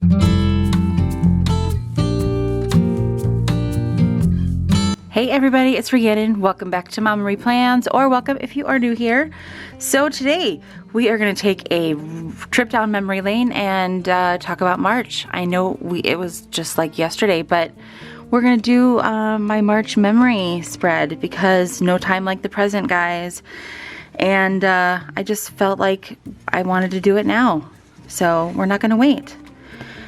Hey everybody, it's Rhiannon. Welcome back to MamaRhi Plans, or welcome if you are new here. So today we are going to take a trip down memory lane and talk about March. I know it was just like yesterday, but we're going to do my March memory spread because no time like the present, guys. And I just felt like I wanted to do it now. So we're not going to wait.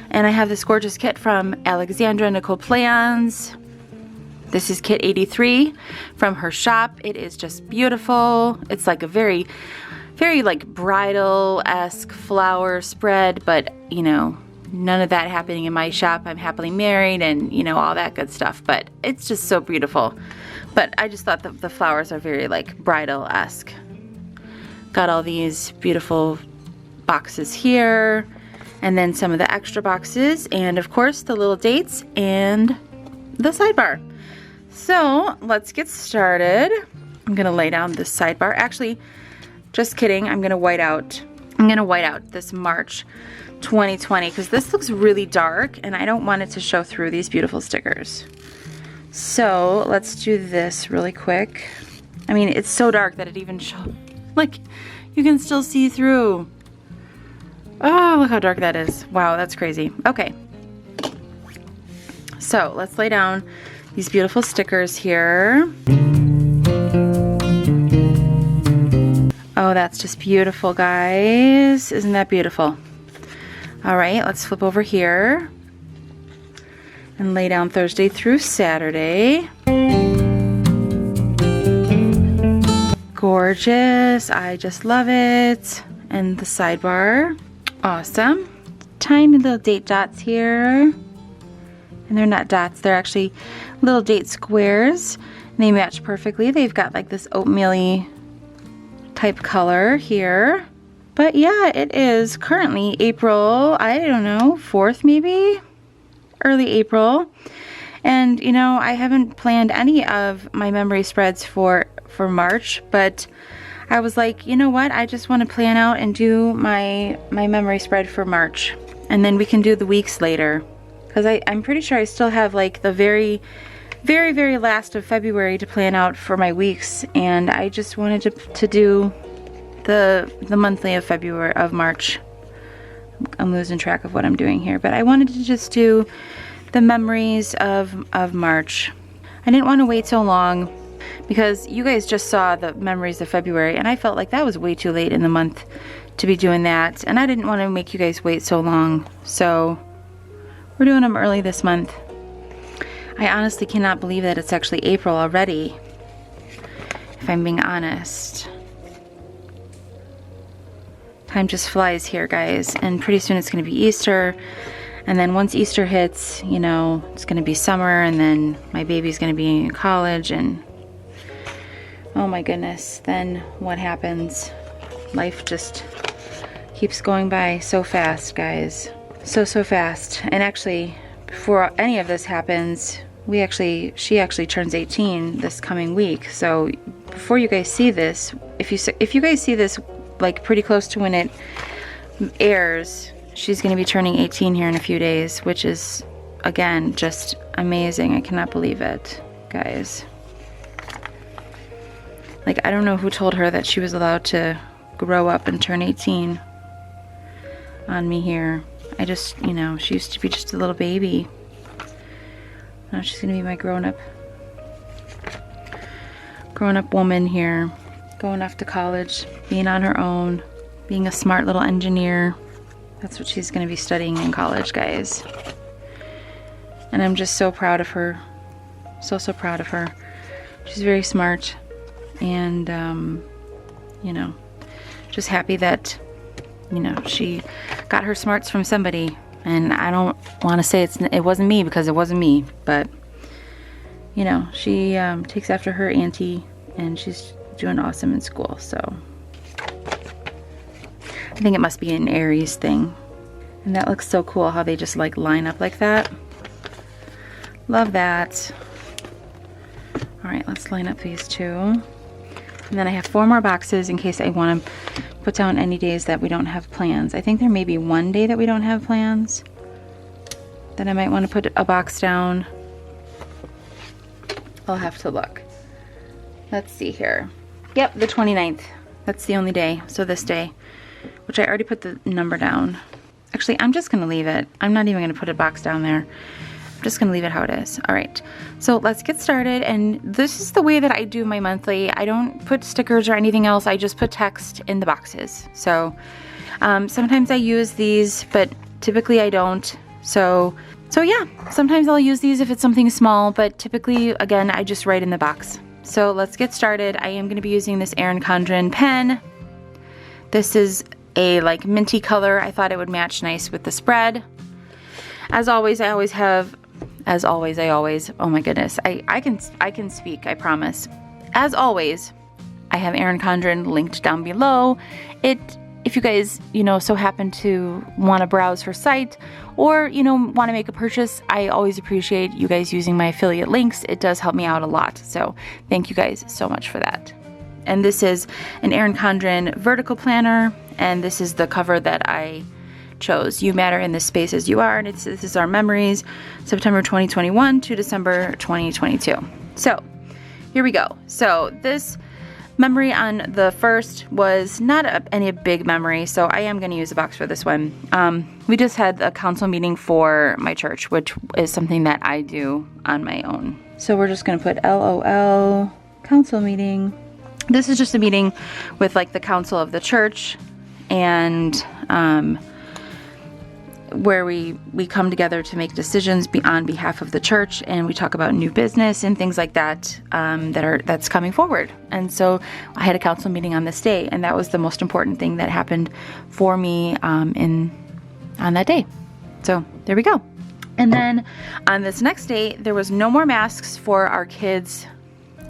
And I have this gorgeous kit from Alexandra Nicole Plans. This is kit 83 from her shop. It is just beautiful. It's like a very, very like bridal-esque flower spread, but you know, none of that happening in my shop. I'm happily married and you know, all that good stuff, but it's just so beautiful. But I just thought that the flowers are very like bridal-esque. Got all these beautiful boxes here, and then some of the extra boxes, and of course the little dates and the sidebar. So let's get started. I'm gonna lay down this sidebar. Actually, just kidding. I'm gonna white out this March 2020 because this looks really dark and I don't want it to show through these beautiful stickers. So let's do this really quick. I mean, it's so dark that it even shows, like, you can still see through. Oh, look how dark that is. Wow, that's crazy. Okay. So let's lay down these beautiful stickers here. Oh, that's just beautiful, guys. Isn't that beautiful? All right, let's flip over here and lay down Thursday through Saturday. Gorgeous. I just love it. And the sidebar. Awesome. Tiny little date dots here. And they're not dots, they're actually little date squares. And they match perfectly. They've got like this oatmeal-y type color here. But yeah, it is currently April, I don't know, 4th maybe? Early April. And you know, I haven't planned any of my memory spreads for March, but I was like, you know what? I just want to plan out and do my memory spread for March. And then we can do the weeks later. Because I'm pretty sure I still have like the very, very, very last of February to plan out for my weeks, and I just wanted to do the monthly of February, of March. I'm losing track of what I'm doing here, but I wanted to just do the memories of March. I didn't want to wait so long because you guys just saw the memories of February, and I felt like that was way too late in the month to be doing that, and I didn't want to make you guys wait so long, so we're doing them early this month. I honestly cannot believe that it's actually April already, if I'm being honest. Time just flies here, guys, and pretty soon it's going to be Easter, and then once Easter hits, you know, it's going to be summer, and then my baby's going to be in college, and oh my goodness, then what happens? Life just keeps going by so fast, guys. So fast. And actually, before any of this happens, she actually turns 18 this coming week. So before you guys see this, if you guys see this like pretty close to when it airs, she's going to be turning 18 here in a few days, which is again just amazing. I cannot believe it, guys. Like, I don't know who told her that she was allowed to grow up and turn 18 on me here. I just, you know, she used to be just a little baby. Now she's gonna be my grown-up woman here, going off to college, being on her own, being a smart little engineer. That's what she's gonna be studying in college, guys. And I'm just so proud of her. So proud of her. She's very smart, and you know, just happy that, you know, she got her smarts from somebody. And I don't want to say it wasn't me, because it wasn't me, but you know, she takes after her auntie, and she's doing awesome in school. So I think it must be an Aries thing. And that looks so cool how they just like line up like that. Love that. All right, let's line up these two. And then I have 4 more boxes in case I want to put down any days that we don't have plans. I think there may be one day that we don't have plans. that I might want to put a box down. I'll have to look. Let's see here. Yep, the 29th. That's the only day. So this day, which I already put the number down. Actually, I'm just gonna leave it. I'm not even gonna put a box down there. I'm just gonna leave it how it is. All right, so let's get started. And this is the way that I do my monthly. I don't put stickers or anything else. I just put text in the boxes. So sometimes I use these, but typically I don't. So yeah, sometimes I'll use these if it's something small, but typically, again, I just write in the box. So let's get started. I am gonna be using this Erin Condren pen. This is a like minty color. I thought it would match nice with the spread. As always, I always have, oh my goodness, I can speak, I promise. As always, I have Erin Condren linked down below. If you guys, so happen to want to browse her site or, want to make a purchase, I always appreciate you guys using my affiliate links. It does help me out a lot. So thank you guys so much for that. And this is an Erin Condren vertical planner. And this is the cover that I chose. You matter in this space as you are. And this is our memories, September 2021 to December 2022. So here we go. So this memory on the first was not any big memory, so I am going to use a box for this one. We just had a council meeting for my church, which is something that I do on my own. So we're just going to put LOL, council meeting. This is just a meeting with like the council of the church, and where we come together to make decisions on behalf of the church, and we talk about new business and things like that that's coming forward. And so I had a council meeting on this day, and that was the most important thing that happened for me on that day. So there we go. And then on this next day, there was no more masks for our kids'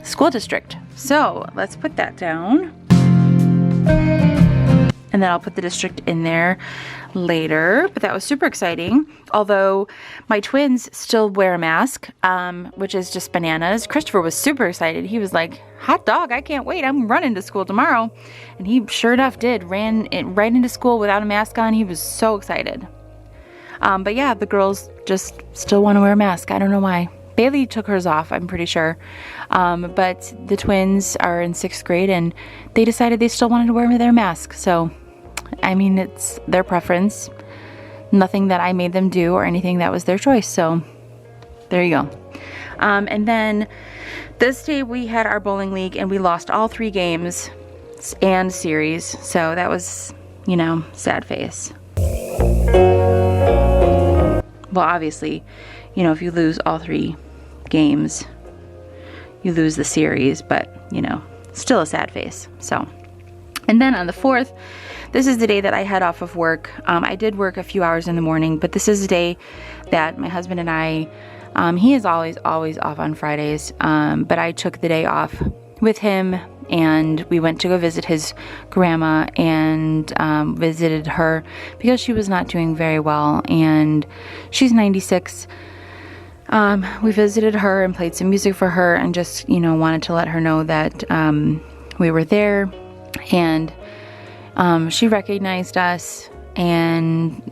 school district. So let's put that down. And then I'll put the district in there later, but that was super exciting. Although my twins still wear a mask, which is just bananas. Christopher was super excited. He was like, hot dog, I can't wait. I'm running to school tomorrow. And he sure enough ran right into school without a mask on. He was so excited. But yeah, the girls just still want to wear a mask. I don't know why. Bailey took hers off, I'm pretty sure. But the twins are in 6th grade and they decided they still wanted to wear their mask. So, I mean, it's their preference. Nothing that I made them do or anything. That was their choice. So, there you go. And then this day we had our bowling league and we lost all 3 games and series. So that was, sad face. Well, obviously, if you lose all 3 games, you lose the series, but still a sad face. So, and then on the 4th, this is the day that I had off of work. I did work a few hours in the morning, but this is the day that my husband and I, he is always off on Fridays, but I took the day off with him and we went to go visit his grandma and visited her because she was not doing very well and she's 96. We visited her and played some music for her and just, wanted to let her know that we were there, and she recognized us, and,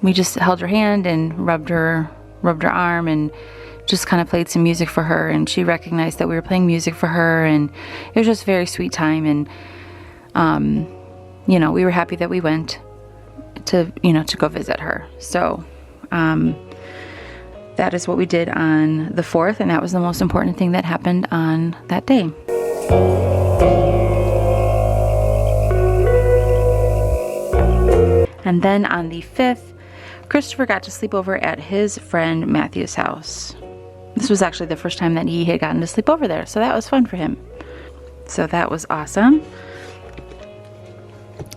we just held her hand and rubbed her arm and just kind of played some music for her, and she recognized that we were playing music for her, and it was just a very sweet time, and, we were happy that we went to go visit her. So, that is what we did on the 4th, and that was the most important thing that happened on that day. And then on the 5th, Christopher got to sleep over at his friend Matthew's house. This was actually the first time that he had gotten to sleep over there, so that was fun for him. So that was awesome.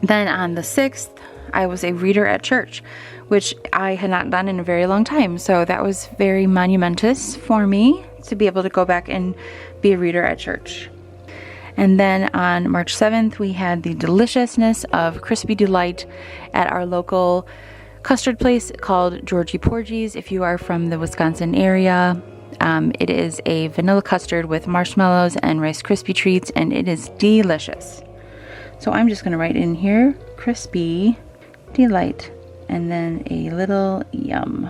Then on the 6th, I was a reader at church, which I had not done in a very long time. So that was very monumentous for me to be able to go back and be a reader at church. And then on March 7th, we had the deliciousness of Crispy Delight at our local custard place called Georgie Porgy's. If you are from the Wisconsin area, it is a vanilla custard with marshmallows and Rice Krispie treats, and it is delicious. So I'm just going to write in here, Crispy Delight. and then a little yum.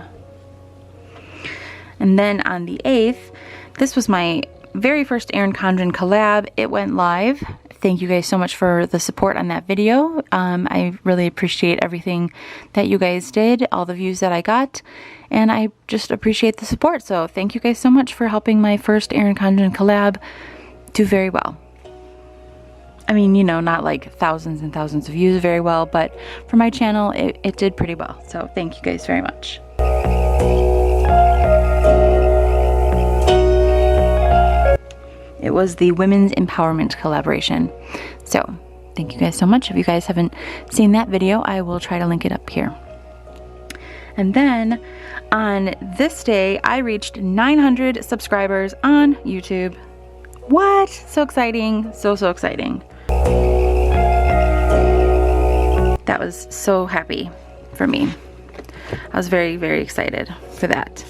And then on the 8th, this was my very first Erin Condren collab. It went live. Thank you guys so much for the support on that video. I really appreciate everything that you guys did, all the views that I got, and I just appreciate the support. So thank you guys so much for helping my first Erin Condren collab do very well. I mean, you know, not like thousands and thousands of views very well, but for my channel, it did pretty well. So thank you guys very much. It was the Women's Empowerment collaboration. So thank you guys so much. If you guys haven't seen that video, I will try to link it up here. And then on this day, I reached 900 subscribers on YouTube. What? So exciting. So exciting. That was so happy for me. I was very, very excited for that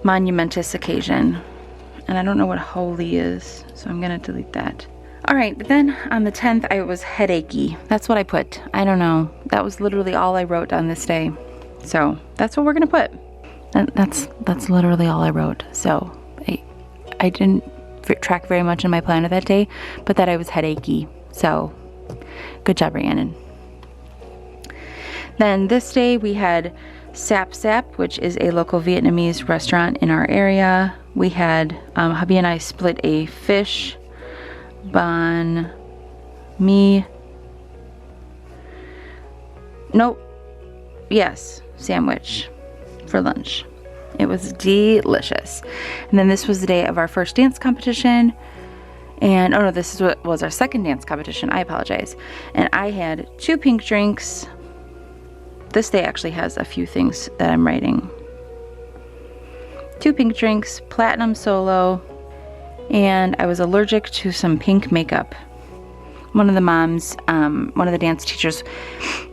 monumentous occasion. And I don't know what holy is, so I'm gonna delete that. All right, then on the 10th, I was headachy. That's what I put. I don't know. That was literally all I wrote on this day. So that's what we're gonna put. That's literally all I wrote. So I didn't track very much in my planner that day, but that I was headachy. So good job, Rhiannon. Then this day we had Sap Sap, which is a local Vietnamese restaurant in our area. We had, hubby and I split a fish banh mi, sandwich for lunch. It was delicious. And then this was the day of our first dance competition. And, oh no, this is what was our second dance competition. I apologize. And I had 2 pink drinks. This day actually has a few things that I'm writing. 2 pink drinks, platinum solo, and I was allergic to some pink makeup. One of the moms, one of the dance teachers,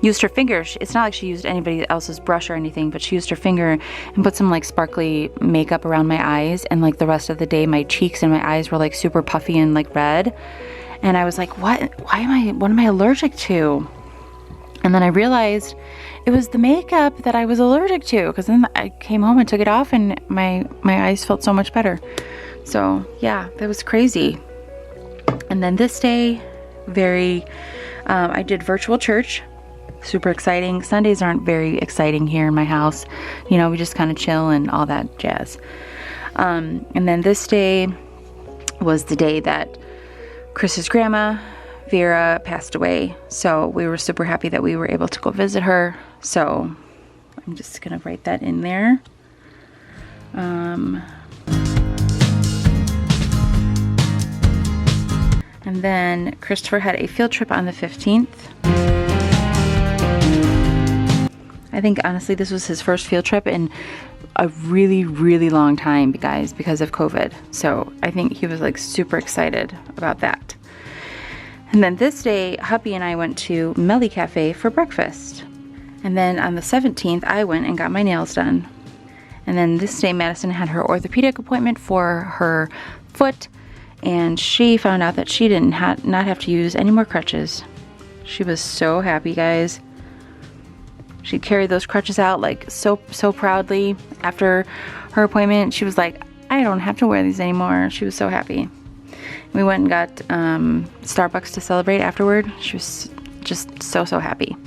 used her finger. It's not like she used anybody else's brush or anything, but she used her finger and put some like sparkly makeup around my eyes, and like the rest of the day my cheeks and my eyes were like super puffy and like red. And I was like, what am I allergic to? And then I realized it was the makeup that I was allergic to, because then I came home and took it off and my eyes felt so much better. So yeah, that was crazy. And then this day, I did virtual church. Super exciting. Sundays aren't very exciting here in my house. You know, we just kind of chill and all that jazz. And then this day was the day that Chris's grandma, Vera, passed away. So we were super happy that we were able to go visit her. So I'm just gonna write that in there. And then Christopher had a field trip on the 15th. I think honestly this was his first field trip in a really, really long time, guys, because of COVID. So I think he was like super excited about that. And then this day, hubby and I went to Melly Cafe for breakfast. And then on the 17th, I went and got my nails done. And then this day, Madison had her orthopedic appointment for her foot, and she found out that she didn't not have to use any more crutches. She was so happy, guys. She carried those crutches out like so proudly. After her appointment, she was like, I don't have to wear these anymore. She was so happy. We went and got Starbucks to celebrate afterward. She was just so happy.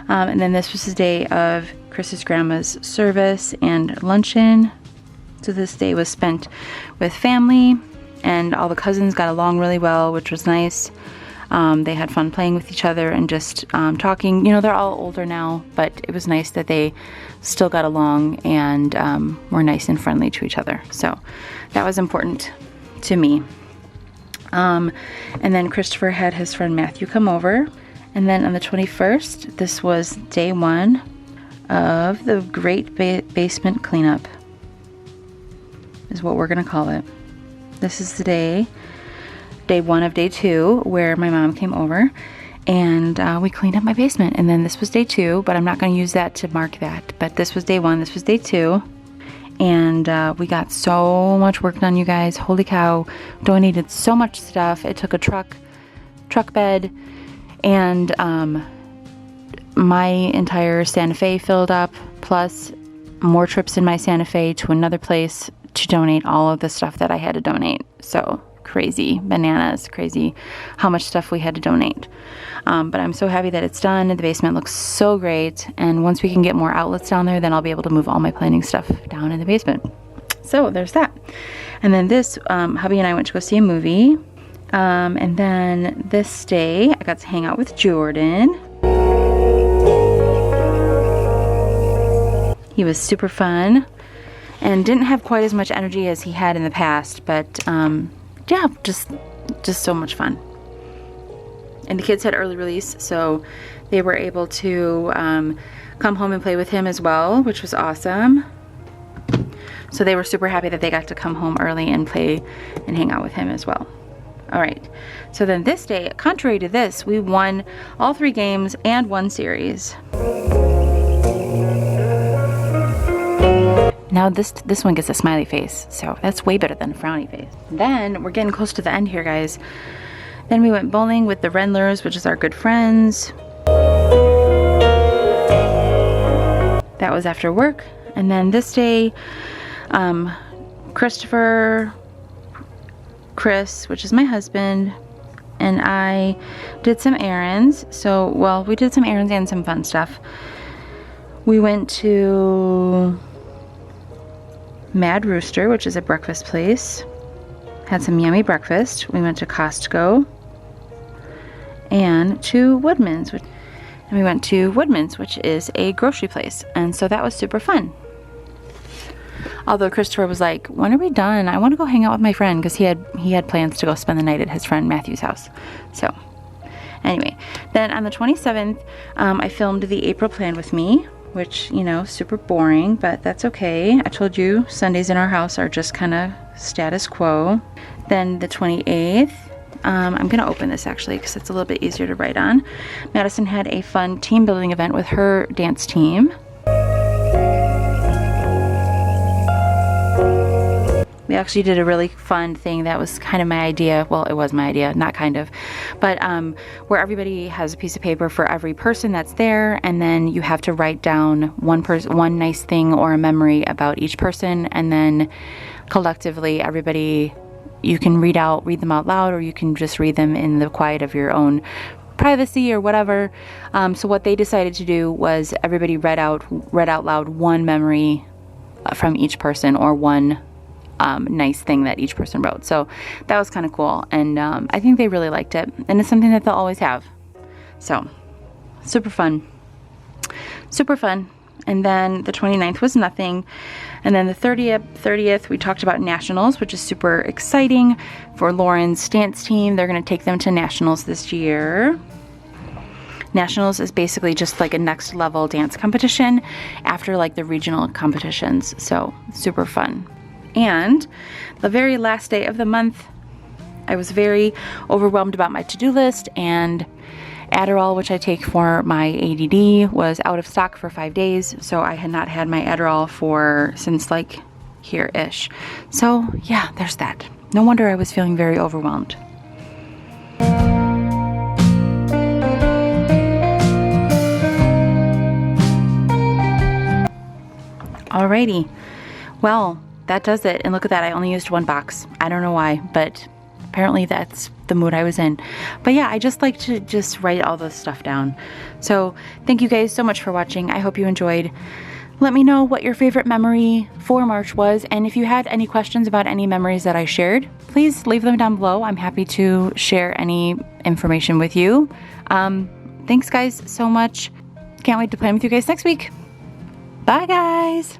And then this was the day of Chris's grandma's service and luncheon. So this day was spent with family, and all the cousins got along really well, which was nice. They had fun playing with each other and just talking. You know, they're all older now, but it was nice that they still got along and were nice and friendly to each other. So that was important to me. And then Christopher had his friend Matthew come over. And then on the 21st, this was day 1 of the Great Basement Cleanup, is what we're gonna call it. This is the day 1 of day 2, where my mom came over and we cleaned up my basement. And then this was day 2, but I'm not gonna use that to mark that. But this was day 1, this was day 2. And we got so much work done, you guys. Holy cow, donated so much stuff. It took a truck bed, and my entire Santa Fe filled up, plus more trips in my Santa Fe to another place to donate all of the stuff that I had to donate. So crazy bananas, crazy how much stuff we had to donate. But I'm so happy that it's done. The basement looks so great. And once we can get more outlets down there, then I'll be able to move all my planning stuff down in the basement. So there's that. And then this, hubby and I went to go see a movie. And then this day I got to hang out with Jordan. He was super fun and didn't have quite as much energy as he had in the past, but yeah, just so much fun. And the kids had early release, so they were able to come home and play with him as well, which was awesome. So they were super happy that they got to come home early and play and hang out with him as well. All right, so then this day, contrary to this, we won all 3 games and 1 series. Now this one gets a smiley face, so that's way better than a frowny face. Then we're getting close to the end here, guys. Then we went bowling with the Rendlers, which is our good friends. That was after work. And then this day, Christopher, Chris, which is my husband, and I did some errands. So, well, we did some errands and some fun stuff. We went to Mad Rooster, which is a breakfast place. Had some yummy breakfast. We went to Costco and to Woodman's. And we went to Woodman's, which is a grocery place. And so that was super fun. Although Christopher was like, when are we done? I want to go hang out with my friend, because he had plans to go spend the night at his friend Matthew's house. So anyway, then on the 27th, I filmed the April plan with me, which, you know, super boring, but that's okay. I told you Sundays in our house are just kind of status quo. Then the 28th, I'm going to open this actually because it's a little bit easier to write on. Madison had a fun team building event with her dance team. We actually did a really fun thing that was kind of my idea. Well, it was my idea, not kind of. But where everybody has a piece of paper for every person that's there, and then you have to write down one nice thing or a memory about each person, and then collectively everybody, you can read them out loud, or you can just read them in the quiet of your own privacy or whatever. So what they decided to do was everybody read out loud one memory from each person, or one nice thing that each person wrote. So that was kind of cool, and I think they really liked it, and it's something that they'll always have. So super fun. And then the 29th was nothing, and then the 30th we talked about nationals, which is super exciting for Lauren's dance team. They're going to take them to nationals this year. Nationals is basically just like a next level dance competition after like the regional competitions, so super fun. And the very last day of the month, I was very overwhelmed about my to-do list, and Adderall, which I take for my ADD, was out of stock for 5 days, so I had not had my Adderall since like here-ish. So yeah, there's that. No wonder I was feeling very overwhelmed. Alrighty, well, that does it. And look at that, I only used 1 box. I don't know why, but apparently that's the mood I was in. But yeah, I just like to just write all this stuff down. So thank you guys so much for watching. I hope you enjoyed. Let me know what your favorite memory for March was, and if you had any questions about any memories that I shared, please leave them down below. I'm happy to share any information with you. Thanks guys so much. Can't wait to plan with you guys next week. Bye guys.